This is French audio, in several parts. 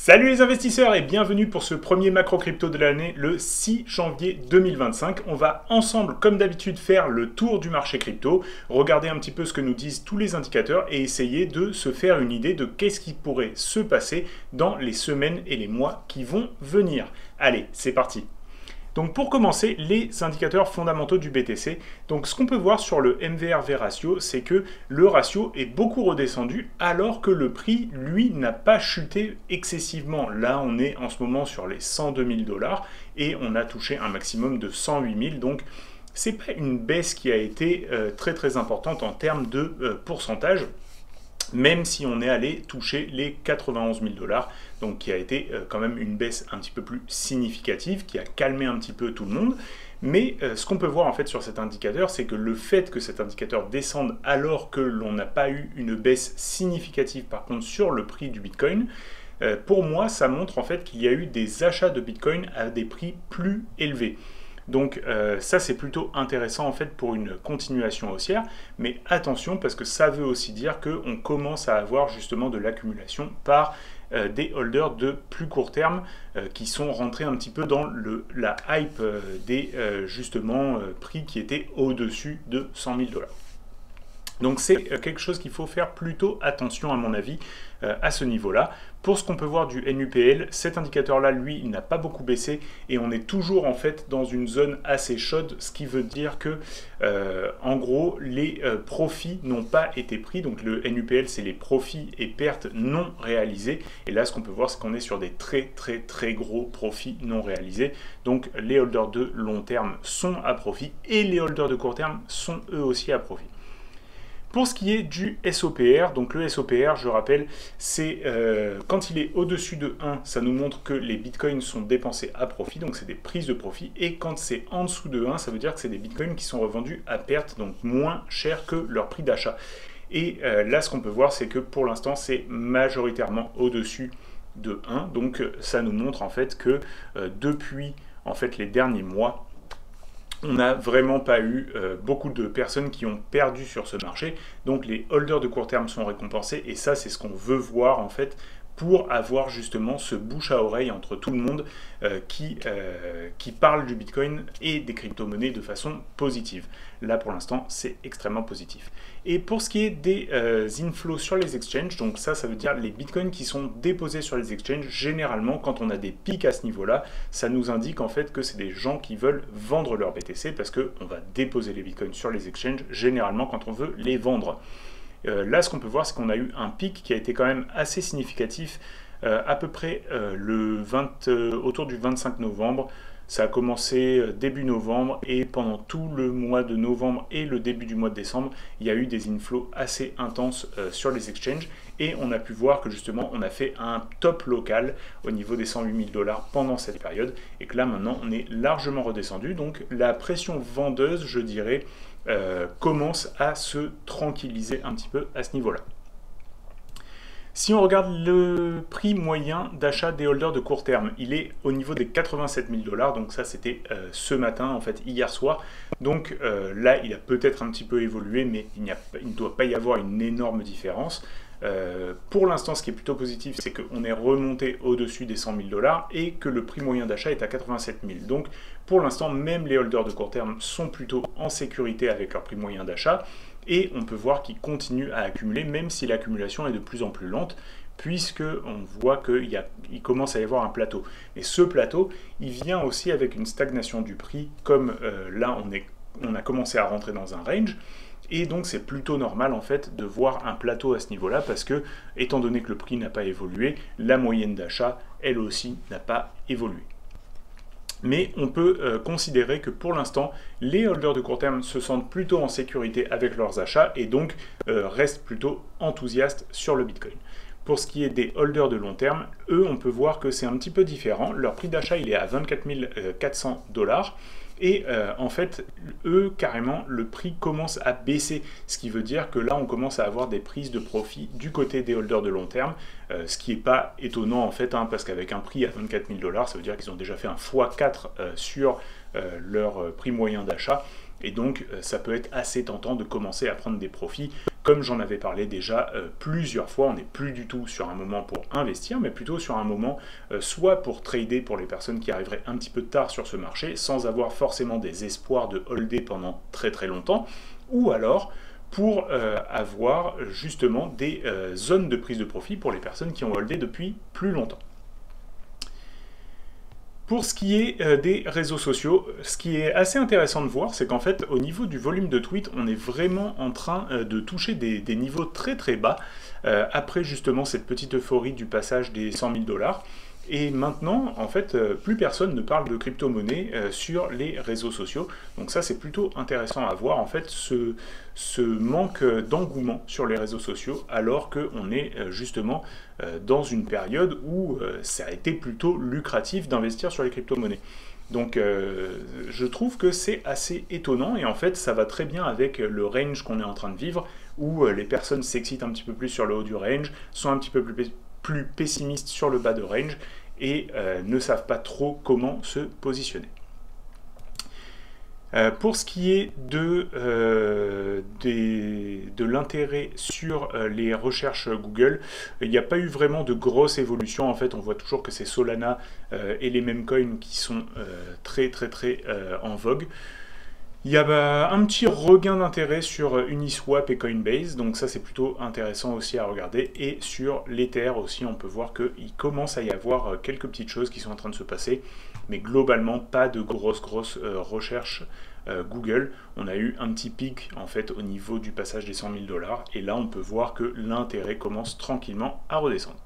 Salut les investisseurs et bienvenue pour ce premier macro crypto de l'année, le 6 janvier 2025. On va ensemble, comme d'habitude, faire le tour du marché crypto, regarder un petit peu ce que nous disent tous les indicateurs et essayer de se faire une idée de qu'est-ce qui pourrait se passer dans les semaines et les mois qui vont venir. Allez, c'est parti! Donc pour commencer, les indicateurs fondamentaux du BTC. Donc ce qu'on peut voir sur le MVRV ratio, c'est que le ratio est beaucoup redescendu alors que le prix, lui, n'a pas chuté excessivement. Là, on est en ce moment sur les 102 000 $ et on a touché un maximum de 108 000. Donc c'est pas une baisse qui a été très importante en termes de pourcentage, même si on est allé toucher les 91 000 $, donc qui a été quand même une baisse un petit peu plus significative, qui a calmé un petit peu tout le monde. Mais ce qu'on peut voir en fait sur cet indicateur, c'est que le fait que cet indicateur descende alors que l'on n'a pas eu une baisse significative par contre sur le prix du Bitcoin, pour moi ça montre en fait qu'il y a eu des achats de Bitcoin à des prix plus élevés. Donc ça c'est plutôt intéressant en fait pour une continuation haussière, mais attention parce que ça veut aussi dire qu'on commence à avoir justement de l'accumulation par des holders de plus court terme qui sont rentrés un petit peu dans la hype des justement prix qui étaient au-dessus de 100 000 $. Donc c'est quelque chose qu'il faut faire plutôt attention à mon avis à ce niveau-là. Pour ce qu'on peut voir du NUPL, cet indicateur-là, lui, il n'a pas beaucoup baissé et on est toujours en fait dans une zone assez chaude, ce qui veut dire que en gros, les profits n'ont pas été pris. Donc le NUPL, c'est les profits et pertes non réalisés. Et là, ce qu'on peut voir, c'est qu'on est sur des très gros profits non réalisés. Donc les holders de long terme sont à profit et les holders de court terme sont eux aussi à profit. Pour ce qui est du SOPR, donc le SOPR, je rappelle, c'est quand il est au-dessus de 1, ça nous montre que les bitcoins sont dépensés à profit, donc c'est des prises de profit, et quand c'est en dessous de 1, ça veut dire que c'est des bitcoins qui sont revendus à perte, donc moins cher que leur prix d'achat. Et là, ce qu'on peut voir, c'est que pour l'instant, c'est majoritairement au-dessus de 1, donc ça nous montre en fait que depuis en fait, les derniers mois, on n'a vraiment pas eu beaucoup de personnes qui ont perdu sur ce marché. Donc les holders de court terme sont récompensés et ça c'est ce qu'on veut voir en fait pour avoir justement ce bouche à oreille entre tout le monde qui parle du Bitcoin et des crypto-monnaies de façon positive. Là pour l'instant c'est extrêmement positif. Et pour ce qui est des inflows sur les exchanges, donc ça veut dire les Bitcoins qui sont déposés sur les exchanges, généralement quand on a des pics à ce niveau-là, ça nous indique en fait que c'est des gens qui veulent vendre leur BTC parce qu'on va déposer les Bitcoins sur les exchanges généralement quand on veut les vendre. Là, ce qu'on peut voir, c'est qu'on a eu un pic qui a été quand même assez significatif, à peu près autour du 25 novembre. Ça a commencé début novembre et pendant tout le mois de novembre et le début du mois de décembre, il y a eu des inflows assez intenses sur les exchanges et on a pu voir que justement on a fait un top local au niveau des 108 000 $ pendant cette période et que là maintenant on est largement redescendu. Donc la pression vendeuse, je dirais, commence à se tranquilliser un petit peu à ce niveau-là. Si on regarde le prix moyen d'achat des holders de court terme, il est au niveau des 87 000 $, donc ça c'était ce matin, en fait hier soir. Donc là il a peut-être un petit peu évolué, mais il ne doit pas y avoir une énorme différence. Pour l'instant, ce qui est plutôt positif, c'est qu'on est remonté au-dessus des 100 000 $ et que le prix moyen d'achat est à 87 000. Donc, pour l'instant, même les holders de court terme sont plutôt en sécurité avec leur prix moyen d'achat et on peut voir qu'ils continuent à accumuler, même si l'accumulation est de plus en plus lente, puisque on voit qu'il commence à y avoir un plateau. Et ce plateau, il vient aussi avec une stagnation du prix, comme là, on a commencé à rentrer dans un range. Et donc c'est plutôt normal en fait de voir un plateau à ce niveau-là parce que, étant donné que le prix n'a pas évolué, la moyenne d'achat, elle aussi, n'a pas évolué. Mais on peut considérer que pour l'instant, les holders de court terme se sentent plutôt en sécurité avec leurs achats et donc restent plutôt enthousiastes sur le Bitcoin. Pour ce qui est des holders de long terme, eux, on peut voir que c'est un petit peu différent. Leur prix d'achat, il est à 24 400 $. Et en fait, eux, carrément, le prix commence à baisser. Ce qui veut dire que là, on commence à avoir des prises de profit du côté des holders de long terme. Ce qui n'est pas étonnant, en fait, parce qu'avec un prix à 24 000 $, ça veut dire qu'ils ont déjà fait un x4 sur leur prix moyen d'achat. et donc ça peut être assez tentant de commencer à prendre des profits. Comme j'en avais parlé déjà plusieurs fois, on n'est plus du tout sur un moment pour investir, mais plutôt sur un moment soit pour trader pour les personnes qui arriveraient un petit peu tard sur ce marché, sans avoir forcément des espoirs de holder pendant très très longtemps, ou alors pour avoir justement des zones de prise de profit pour les personnes qui ont holdé depuis plus longtemps. Pour ce qui est des réseaux sociaux, ce qui est assez intéressant de voir, c'est qu'en fait, au niveau du volume de tweets, on est vraiment en train de toucher des niveaux très très bas, après justement cette petite euphorie du passage des 100 000 $. Et maintenant, en fait, plus personne ne parle de crypto-monnaie sur les réseaux sociaux. Donc ça, c'est plutôt intéressant à voir, en fait, ce manque d'engouement sur les réseaux sociaux, alors qu'on est justement dans une période où ça a été plutôt lucratif d'investir sur les crypto-monnaies. Donc je trouve que c'est assez étonnant, et en fait, ça va très bien avec le range qu'on est en train de vivre, où les personnes s'excitent un petit peu plus sur le haut du range, sont un petit peu plus pessimistes sur le bas de range et ne savent pas trop comment se positionner. Pour ce qui est de l'intérêt sur les recherches Google, il n'y a pas eu vraiment de grosse évolution. En fait, on voit toujours que c'est Solana et les mêmes coins qui sont très en vogue. Il y a un petit regain d'intérêt sur Uniswap et Coinbase, donc ça c'est plutôt intéressant aussi à regarder. Et sur l'Ether aussi, on peut voir qu'il commence à y avoir quelques petites choses qui sont en train de se passer, mais globalement pas de grosses recherches Google. On a eu un petit pic en fait au niveau du passage des 100 000 $, et là on peut voir que l'intérêt commence tranquillement à redescendre.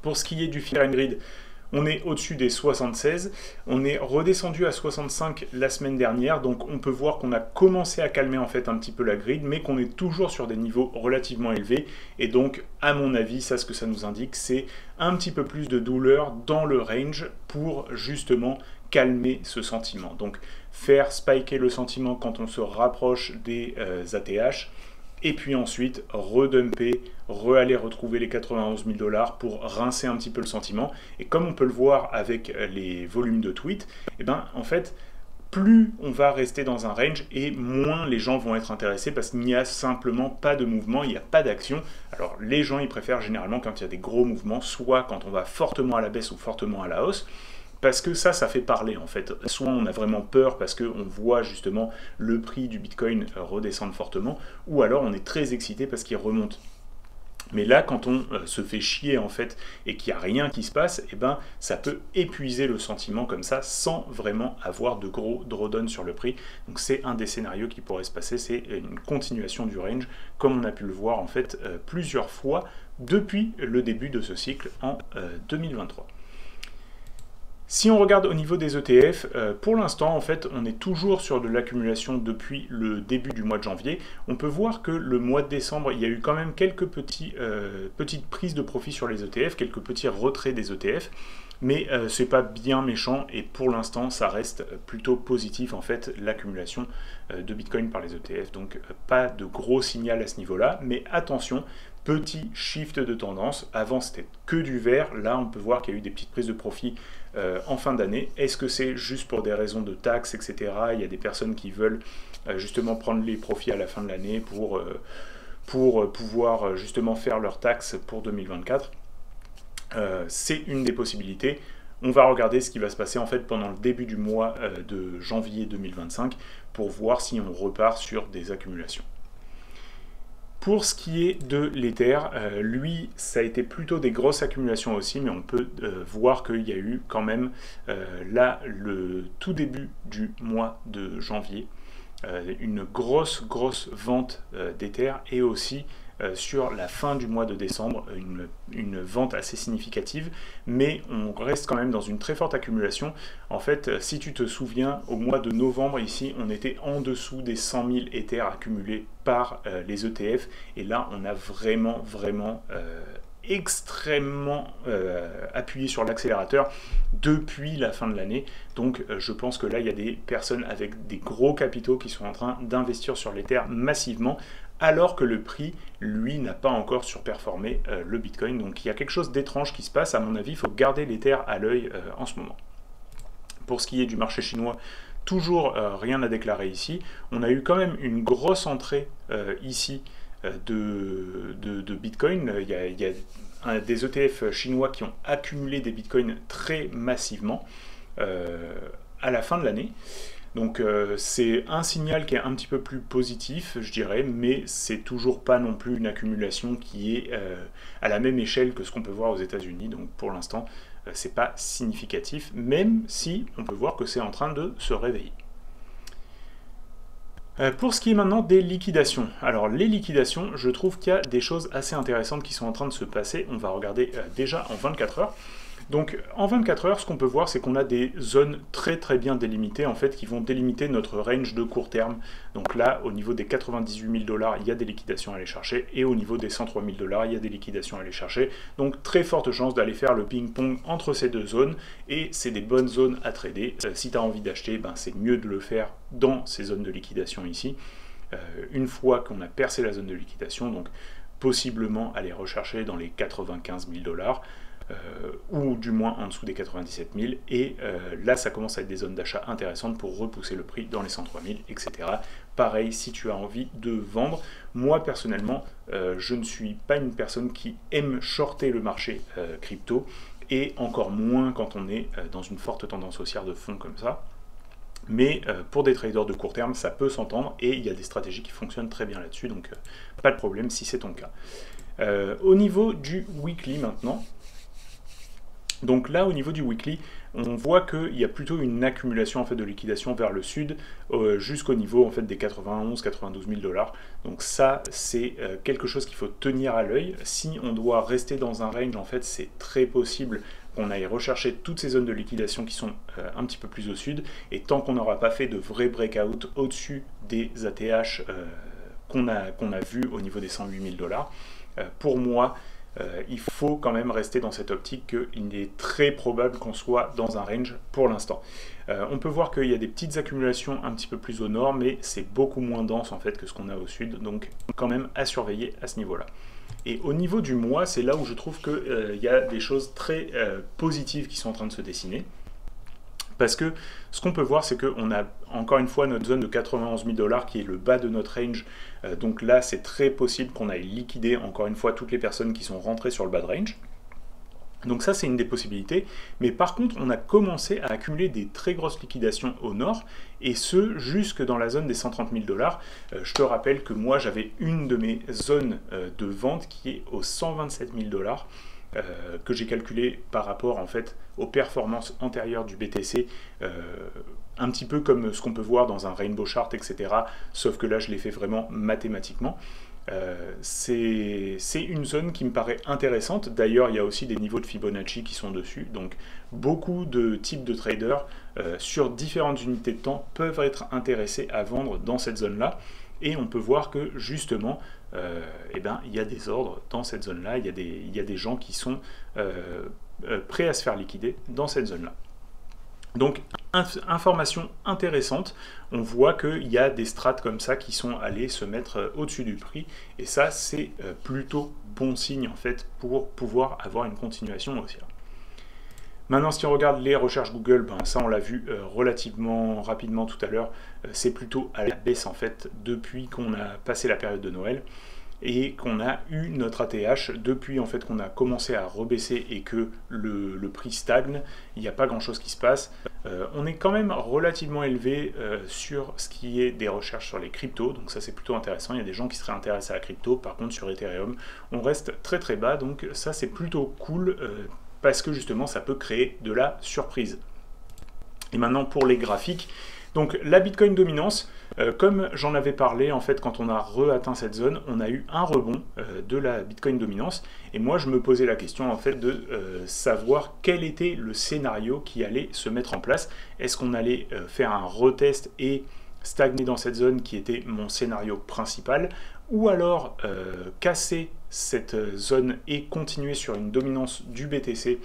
Pour ce qui est du Fear and Greed, on est au-dessus des 76, on est redescendu à 65 la semaine dernière, donc on peut voir qu'on a commencé à calmer en fait un petit peu la grid, mais qu'on est toujours sur des niveaux relativement élevés, et donc à mon avis, ça ce que ça nous indique, c'est un petit peu plus de douleur dans le range pour justement calmer ce sentiment. Donc faire spiker le sentiment quand on se rapproche des ATH, et puis ensuite redumper, aller retrouver les 91 000 $ pour rincer un petit peu le sentiment. Et comme on peut le voir avec les volumes de tweets, et ben en fait, plus on va rester dans un range et moins les gens vont être intéressés parce qu'il n'y a simplement pas de mouvement, il n'y a pas d'action. Alors les gens ils préfèrent généralement quand il y a des gros mouvements, soit quand on va fortement à la baisse ou fortement à la hausse, parce que ça fait parler en fait. Soit on a vraiment peur parce qu'on voit justement le prix du Bitcoin redescendre fortement, ou alors on est très excité parce qu'il remonte. Mais là, quand on se fait chier en fait et qu'il n'y a rien qui se passe, et ben ça peut épuiser le sentiment comme ça sans vraiment avoir de gros drawdown sur le prix. Donc c'est un des scénarios qui pourrait se passer, c'est une continuation du range, comme on a pu le voir en fait plusieurs fois depuis le début de ce cycle en 2023. Si on regarde au niveau des ETF, pour l'instant, en fait, on est toujours sur de l'accumulation depuis le début du mois de janvier. On peut voir que le mois de décembre, il y a eu quand même quelques petites prises de profit sur les ETF, quelques petits retraits des ETF, mais c'est pas bien méchant et pour l'instant, ça reste plutôt positif, en fait, l'accumulation de Bitcoin par les ETF. Donc, pas de gros signal à ce niveau-là, mais attention, petit shift de tendance. Avant, c'était que du vert. Là, on peut voir qu'il y a eu des petites prises de profit en fin d'année. Est-ce que c'est juste pour des raisons de taxes, etc. Il y a des personnes qui veulent justement prendre les profits à la fin de l'année pour pouvoir justement faire leurs taxes pour 2024. C'est une des possibilités. On va regarder ce qui va se passer en fait pendant le début du mois de janvier 2025 pour voir si on repart sur des accumulations. Pour ce qui est de l'Ether, lui, ça a été plutôt des grosses accumulations aussi, mais on peut voir qu'il y a eu quand même, là, le tout début du mois de janvier, une grosse vente d'Ether, et aussi sur la fin du mois de décembre, une vente assez significative, mais on reste quand même dans une très forte accumulation. En fait, si tu te souviens, au mois de novembre, ici, on était en dessous des 100 000 Ethers accumulés par les ETF, et là, on a vraiment extrêmement appuyé sur l'accélérateur depuis la fin de l'année. Donc je pense que là, il y a des personnes avec des gros capitaux qui sont en train d'investir sur l'Ether massivement, alors que le prix, lui, n'a pas encore surperformé le Bitcoin. Donc il y a quelque chose d'étrange qui se passe. À mon avis, il faut garder l'Ether à l'œil en ce moment. Pour ce qui est du marché chinois, toujours rien à déclarer ici. On a eu quand même une grosse entrée ici de Bitcoin. Il y a des ETF chinois qui ont accumulé des Bitcoins très massivement à la fin de l'année. Donc c'est un signal qui est un petit peu plus positif, je dirais, mais c'est toujours pas non plus une accumulation qui est à la même échelle que ce qu'on peut voir aux États-Unis. Donc pour l'instant, c'est pas significatif, même si on peut voir que c'est en train de se réveiller. Pour ce qui est maintenant des liquidations, alors les liquidations, je trouve qu'il y a des choses assez intéressantes qui sont en train de se passer. On va regarder déjà en 24 heures. Donc en 24 heures, ce qu'on peut voir, c'est qu'on a des zones très très bien délimitées, en fait, qui vont délimiter notre range de court terme. Donc là, au niveau des 98 000 $, il y a des liquidations à aller chercher, et au niveau des 103 000 $, il y a des liquidations à aller chercher. Donc très forte chance d'aller faire le ping-pong entre ces deux zones, et c'est des bonnes zones à trader. Si tu as envie d'acheter, ben, c'est mieux de le faire dans ces zones de liquidation ici. Une fois qu'on a percé la zone de liquidation, donc possiblement aller rechercher dans les 95 000 $, ou du moins en dessous des 97 000, et là ça commence à être des zones d'achat intéressantes pour repousser le prix dans les 103 000, etc. Pareil, si tu as envie de vendre, moi personnellement, je ne suis pas une personne qui aime shorter le marché crypto, et encore moins quand on est dans une forte tendance haussière de fond comme ça. Mais pour des traders de court terme, ça peut s'entendre, et il y a des stratégies qui fonctionnent très bien là-dessus, donc pas de problème si c'est ton cas. Au niveau du weekly maintenant, donc là, au niveau du weekly, on voit qu'il y a plutôt une accumulation en fait, de liquidation vers le sud, jusqu'au niveau en fait, des 91-92 000 $. Donc ça, c'est quelque chose qu'il faut tenir à l'œil. Si on doit rester dans un range, en fait, c'est très possible qu'on aille rechercher toutes ces zones de liquidation qui sont un petit peu plus au sud. Et tant qu'on n'aura pas fait de vrais breakout au-dessus des ATH qu'on a vu au niveau des 108 000 $, pour moi, il faut quand même rester dans cette optique qu'il est très probable qu'on soit dans un range pour l'instant. On peut voir qu'il y a des petites accumulations un petit peu plus au nord, mais c'est beaucoup moins dense en fait que ce qu'on a au sud, donc quand même à surveiller à ce niveau-là. Et au niveau du mois, c'est là où je trouve qu'il y a des choses très positives qui sont en train de se dessiner. Parce que ce qu'on peut voir, c'est qu'on a encore une fois notre zone de 91 000 $ qui est le bas de notre range. Donc là, c'est très possible qu'on aille liquider encore une fois toutes les personnes qui sont rentrées sur le bas de range. Donc ça, c'est une des possibilités. Mais par contre, on a commencé à accumuler des très grosses liquidations au nord, et ce, jusque dans la zone des 130 000 $. Je te rappelle que moi, j'avais une de mes zones de vente qui est aux 127 000 $. Que j'ai calculé par rapport en fait aux performances antérieures du BTC, un petit peu comme ce qu'on peut voir dans un rainbow chart, etc. Sauf que là je l'ai fait vraiment mathématiquement. C'est une zone qui me paraît intéressante. D'ailleurs, il y a aussi des niveaux de Fibonacci qui sont dessus. Donc beaucoup de types de traders sur différentes unités de temps peuvent être intéressés à vendre dans cette zone-là. Et on peut voir que justement, eh ben, il y a des ordres dans cette zone-là, il y a des gens qui sont prêts à se faire liquider dans cette zone-là. Donc, information intéressante, on voit qu'il y a des strates comme ça qui sont allées se mettre au-dessus du prix, et ça, c'est plutôt bon signe en fait pour pouvoir avoir une continuation haussière. Maintenant, si on regarde les recherches Google, ben, ça on l'a vu relativement rapidement tout à l'heure, c'est plutôt à la baisse en fait depuis qu'on a passé la période de Noël et qu'on a eu notre ATH depuis en fait qu'on a commencé à rebaisser et que le prix stagne, il n'y a pas grand chose qui se passe. On est quand même relativement élevé sur ce qui est des recherches sur les cryptos, donc ça c'est plutôt intéressant, il y a des gens qui seraient intéressés à la crypto, par contre sur Ethereum on reste très très bas, donc ça c'est plutôt cool. Parce que justement ça peut créer de la surprise. Et maintenant pour les graphiques, donc la Bitcoin dominance, comme j'en avais parlé en fait quand on a re-atteint cette zone, on a eu un rebond de la Bitcoin dominance, et moi je me posais la question en fait de savoir quel était le scénario qui allait se mettre en place. Est-ce qu'on allait faire un retest et stagner dans cette zone qui était mon scénario principal, ou alors casser cette zone et continuer sur une dominance du BTC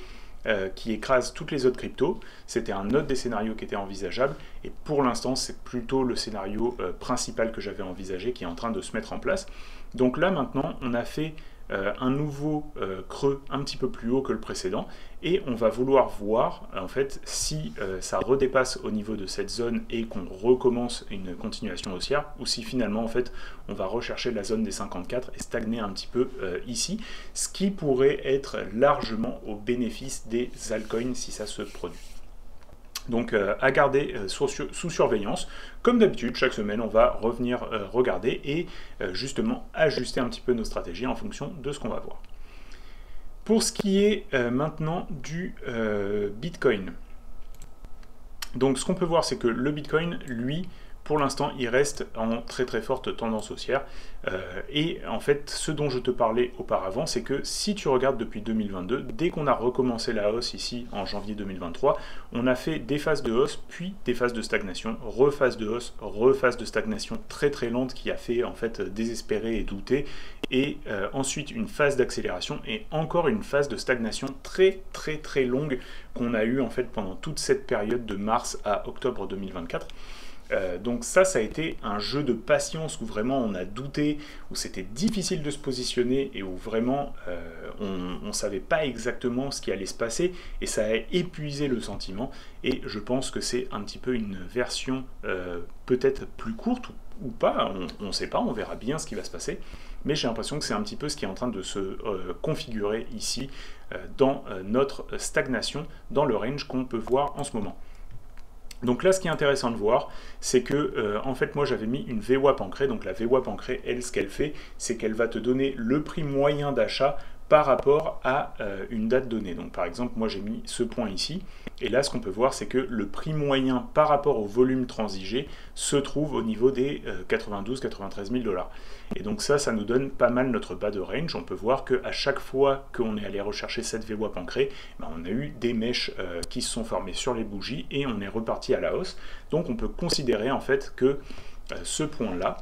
qui écrase toutes les autres cryptos. C'était un autre des scénarios qui était envisageable, et pour l'instant c'est plutôt le scénario principal que j'avais envisagé qui est en train de se mettre en place. Donc là maintenant on a fait un nouveau creux un petit peu plus haut que le précédent, et on va vouloir voir en fait si ça redépasse au niveau de cette zone et qu'on recommence une continuation haussière, ou si finalement en fait on va rechercher la zone des 54 et stagner un petit peu ici, ce qui pourrait être largement au bénéfice des altcoins si ça se produit. Donc à garder sous surveillance. Comme d'habitude, chaque semaine, on va revenir regarder et justement ajuster un petit peu nos stratégies en fonction de ce qu'on va voir. Pour ce qui est maintenant du Bitcoin, donc ce qu'on peut voir, c'est que le Bitcoin, lui, pour l'instant, il reste en très très forte tendance haussière. Et en fait, ce dont je te parlais auparavant, c'est que si tu regardes depuis 2022, dès qu'on a recommencé la hausse ici en janvier 2023, on a fait des phases de hausse, puis des phases de stagnation, rephase de hausse, rephase de stagnation très très lente qui a fait en fait désespérer et douter, et ensuite une phase d'accélération et encore une phase de stagnation très très très longue qu'on a eu en fait pendant toute cette période de mars à octobre 2024. Donc ça a été un jeu de patience où vraiment on a douté, où c'était difficile de se positionner et où vraiment on ne savait pas exactement ce qui allait se passer et ça a épuisé le sentiment. Et je pense que c'est un petit peu une version peut-être plus courte ou pas, on ne sait pas, on verra bien ce qui va se passer. Mais j'ai l'impression que c'est un petit peu ce qui est en train de se configurer ici dans notre stagnation, dans le range qu'on peut voir en ce moment. Donc là, ce qui est intéressant de voir, c'est que, en fait, moi, j'avais mis une VWAP ancrée. Donc la VWAP ancrée, elle, ce qu'elle fait, c'est qu'elle va te donner le prix moyen d'achat par rapport à une date donnée. Donc par exemple, moi, j'ai mis ce point ici. Et là, ce qu'on peut voir, c'est que le prix moyen par rapport au volume transigé se trouve au niveau des 92-93 000 $. Et donc ça nous donne pas mal notre bas de range. On peut voir qu'à chaque fois qu'on est allé rechercher cette VWAP ancrée, ben, on a eu des mèches qui se sont formées sur les bougies et on est reparti à la hausse. Donc on peut considérer en fait que ce point-là,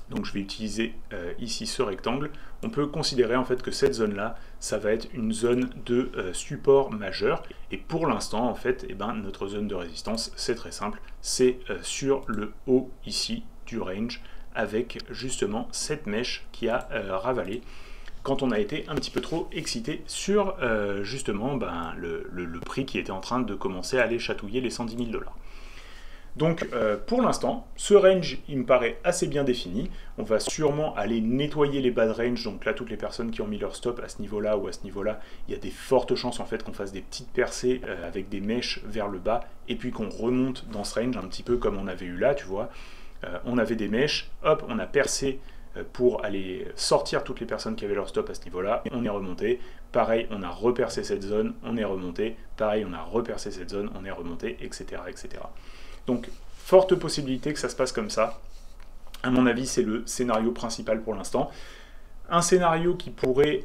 donc je vais utiliser ici ce rectangle, on peut considérer en fait que cette zone-là, ça va être une zone de support majeur. Et pour l'instant, en fait, eh ben, notre zone de résistance, c'est très simple, c'est sur le haut ici du range, avec justement cette mèche qui a ravalé quand on a été un petit peu trop excité sur justement ben, le prix qui était en train de commencer à aller chatouiller les 110 000 $. Donc pour l'instant, ce range, il me paraît assez bien défini. On va sûrement aller nettoyer les bas de range. Donc là, toutes les personnes qui ont mis leur stop à ce niveau-là ou à ce niveau-là, il y a des fortes chances en fait qu'on fasse des petites percées avec des mèches vers le bas et puis qu'on remonte dans ce range un petit peu comme on avait eu là, tu vois. On avait des mèches, hop, on a percé pour aller sortir toutes les personnes qui avaient leur stop à ce niveau-là. On est remonté. Pareil, on a repercé cette zone, on est remonté. Pareil, on a repercé cette zone, on est remonté, etc., etc. Donc, forte possibilité que ça se passe comme ça. À mon avis, c'est le scénario principal pour l'instant. Un scénario qui pourrait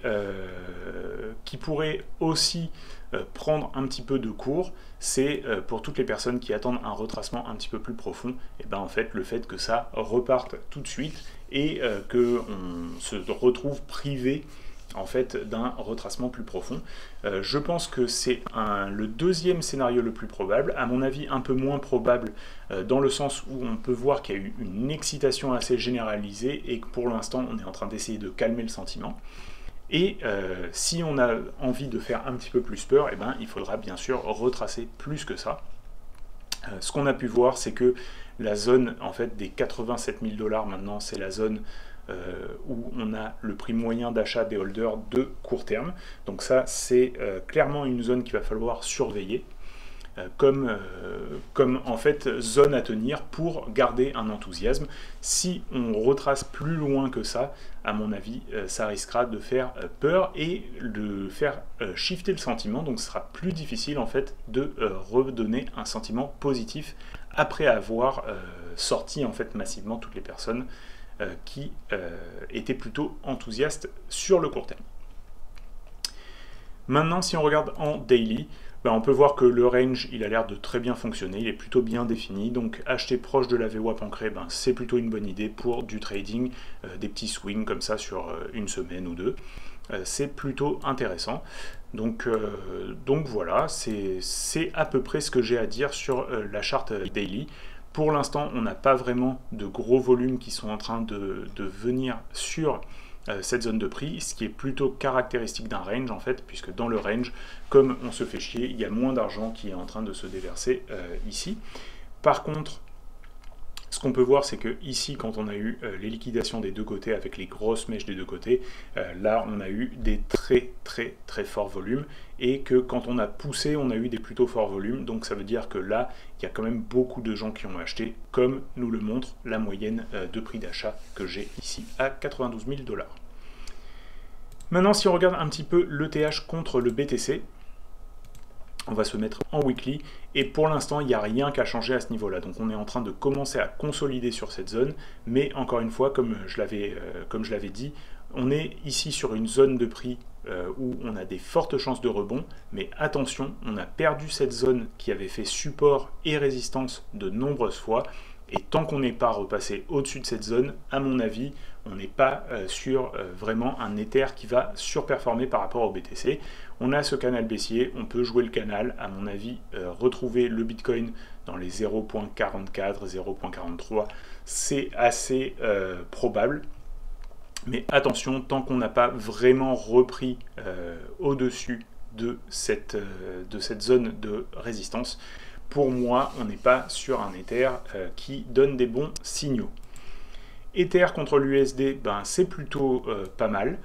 aussi prendre un petit peu de cours, c'est pour toutes les personnes qui attendent un retracement un petit peu plus profond, et ben en fait le fait que ça reparte tout de suite et qu'on se retrouve privé en fait d'un retracement plus profond. Je pense que c'est le deuxième scénario le plus probable, à mon avis un peu moins probable dans le sens où on peut voir qu'il y a eu une excitation assez généralisée et que pour l'instant on est en train d'essayer de calmer le sentiment. Et si on a envie de faire un petit peu plus peur, eh ben, il faudra bien sûr retracer plus que ça. Ce qu'on a pu voir, c'est que la zone en fait, des 87 000 $ maintenant, c'est la zone où on a le prix moyen d'achat des holders de court terme. Donc ça, c'est clairement une zone qu'il va falloir surveiller. Comme en fait zone à tenir pour garder un enthousiasme. Si on retrace plus loin que ça, à mon avis, ça risquera de faire peur et de faire shifter le sentiment, donc ce sera plus difficile en fait de redonner un sentiment positif après avoir sorti en fait massivement toutes les personnes qui étaient plutôt enthousiastes sur le court terme. Maintenant, si on regarde en daily, ben, on peut voir que le range, il a l'air de très bien fonctionner, il est plutôt bien défini, donc acheter proche de la VWAP ancrée, ben, c'est plutôt une bonne idée pour du trading, des petits swings comme ça sur une semaine ou deux, c'est plutôt intéressant. Donc voilà, c'est à peu près ce que j'ai à dire sur la charte daily. Pour l'instant, on n'a pas vraiment de gros volumes qui sont en train de venir sur cette zone de prix, ce qui est plutôt caractéristique d'un range en fait, puisque dans le range, comme on se fait chier, il y a moins d'argent qui est en train de se déverser ici. Par contre, ce qu'on peut voir, c'est que ici, quand on a eu les liquidations des deux côtés, avec les grosses mèches des deux côtés, là, on a eu des très forts volumes, et que quand on a poussé, on a eu des plutôt forts volumes, donc ça veut dire que là, il y a quand même beaucoup de gens qui ont acheté, comme nous le montre la moyenne de prix d'achat que j'ai ici, à 92 000 $. Maintenant, si on regarde un petit peu l'ETH contre le BTC, on va se mettre en weekly, et pour l'instant, il n'y a rien qu'à changer à ce niveau-là. Donc on est en train de commencer à consolider sur cette zone, mais encore une fois, comme je l'avais dit, on est ici sur une zone de prix où on a des fortes chances de rebond, mais attention, on a perdu cette zone qui avait fait support et résistance de nombreuses fois, et tant qu'on n'est pas repassé au-dessus de cette zone, à mon avis, on n'est pas sur vraiment un Ether qui va surperformer par rapport au BTC. On a ce canal baissier, on peut jouer le canal, à mon avis, retrouver le Bitcoin dans les 0.44, 0.43, c'est assez probable. Mais attention, tant qu'on n'a pas vraiment repris au-dessus de cette zone de résistance, pour moi, on n'est pas sur un Ether qui donne des bons signaux. Ether contre l'USD, ben, c'est plutôt pas mal.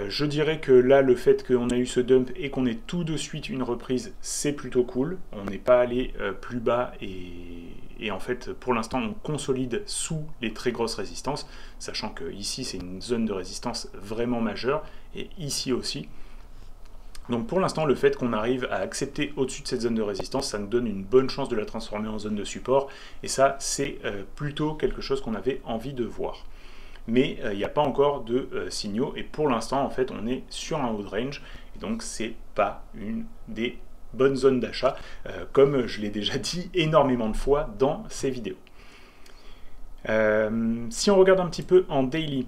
Je dirais que là, le fait qu'on a eu ce dump et qu'on ait tout de suite une reprise, c'est plutôt cool. On n'est pas allé plus bas et en fait, pour l'instant, on consolide sous les très grosses résistances, sachant que ici, c'est une zone de résistance vraiment majeure, et ici aussi. Donc pour l'instant, le fait qu'on arrive à accepter au-dessus de cette zone de résistance, ça nous donne une bonne chance de la transformer en zone de support, et ça, c'est plutôt quelque chose qu'on avait envie de voir. Mais il n'y a pas encore de signaux, et pour l'instant, en fait, on est sur un haut de range, et donc c'est pas une des bonnes zones d'achat, comme je l'ai déjà dit énormément de fois dans ces vidéos. Si on regarde un petit peu en daily,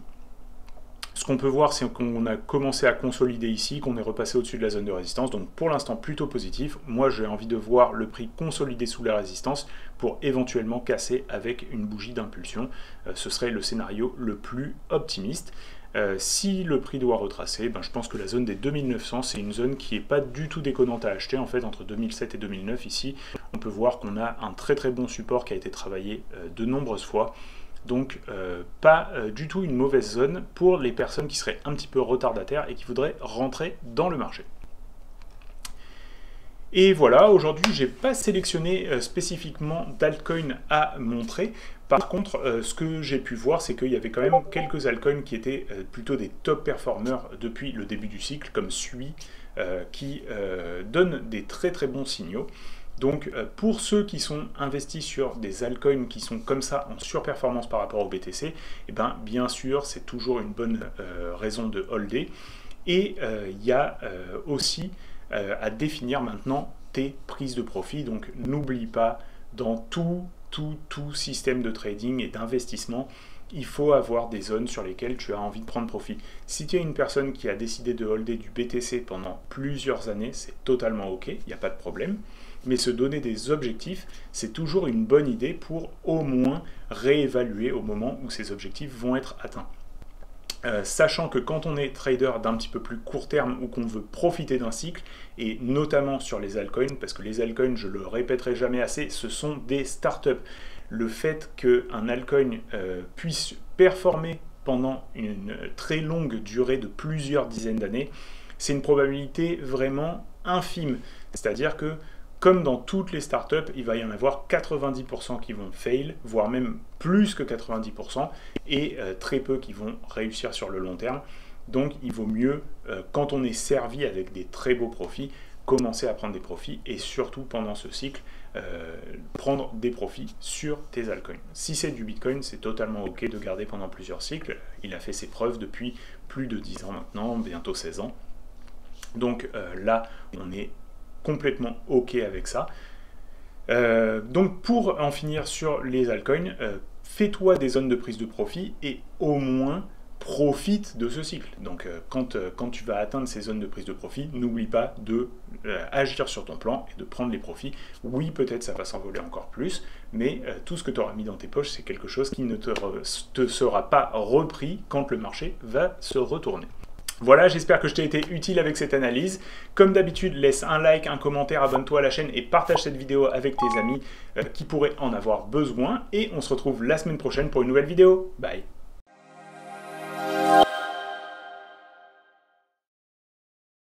ce qu'on peut voir, c'est qu'on a commencé à consolider ici, qu'on est repassé au-dessus de la zone de résistance, donc pour l'instant plutôt positif. Moi, j'ai envie de voir le prix consolider sous la résistance pour éventuellement casser avec une bougie d'impulsion. Ce serait le scénario le plus optimiste. Si le prix doit retracer, ben, je pense que la zone des 2900, c'est une zone qui n'est pas du tout déconnante à acheter. En fait, entre 2007 et 2009, ici, on peut voir qu'on a un très bon support qui a été travaillé de nombreuses fois. Donc pas du tout une mauvaise zone pour les personnes qui seraient un petit peu retardataires et qui voudraient rentrer dans le marché. Et voilà, aujourd'hui j'ai pas sélectionné spécifiquement d'altcoins à montrer. Par contre, ce que j'ai pu voir, c'est qu'il y avait quand même quelques altcoins qui étaient plutôt des top performers depuis le début du cycle, comme Sui, qui donnent des très bons signaux. Donc pour ceux qui sont investis sur des altcoins qui sont comme ça en surperformance par rapport au BTC, eh ben, bien sûr c'est toujours une bonne raison de holder. Et il y a aussi à définir maintenant tes prises de profit. Donc n'oublie pas, dans tout système de trading et d'investissement, il faut avoir des zones sur lesquelles tu as envie de prendre profit. Si tu es une personne qui a décidé de holder du BTC pendant plusieurs années, c'est totalement ok, il n'y a pas de problème. Mais se donner des objectifs, c'est toujours une bonne idée pour au moins réévaluer au moment où ces objectifs vont être atteints. Sachant que quand on est trader d'un petit peu plus court terme ou qu'on veut profiter d'un cycle, et notamment sur les altcoins, parce que les altcoins, je le répéterai jamais assez, ce sont des startups. Le fait qu'un altcoin puisse performer pendant une très longue durée de plusieurs dizaines d'années, c'est une probabilité vraiment infime. C'est-à-dire que comme dans toutes les startups, il va y en avoir 90% qui vont fail, voire même plus que 90%, et très peu qui vont réussir sur le long terme. Donc il vaut mieux, quand on est servi avec des très beaux profits, commencer à prendre des profits, et surtout pendant ce cycle, prendre des profits sur tes altcoins. Si c'est du Bitcoin, c'est totalement ok de garder pendant plusieurs cycles. Il a fait ses preuves depuis plus de 10 ans maintenant, bientôt 16 ans. Donc là, on est complètement ok avec ça. Donc pour en finir sur les altcoins, fais-toi des zones de prise de profit et au moins profite de ce cycle. Donc quand tu vas atteindre ces zones de prise de profit, n'oublie pas de agir sur ton plan et de prendre les profits. Oui, peut-être ça va s'envoler encore plus, mais tout ce que tu auras mis dans tes poches, c'est quelque chose qui ne te sera pas repris quand le marché va se retourner. Voilà, j'espère que je t'ai été utile avec cette analyse. Comme d'habitude, laisse un like, un commentaire, abonne-toi à la chaîne et partage cette vidéo avec tes amis qui pourraient en avoir besoin. Et on se retrouve la semaine prochaine pour une nouvelle vidéo. Bye!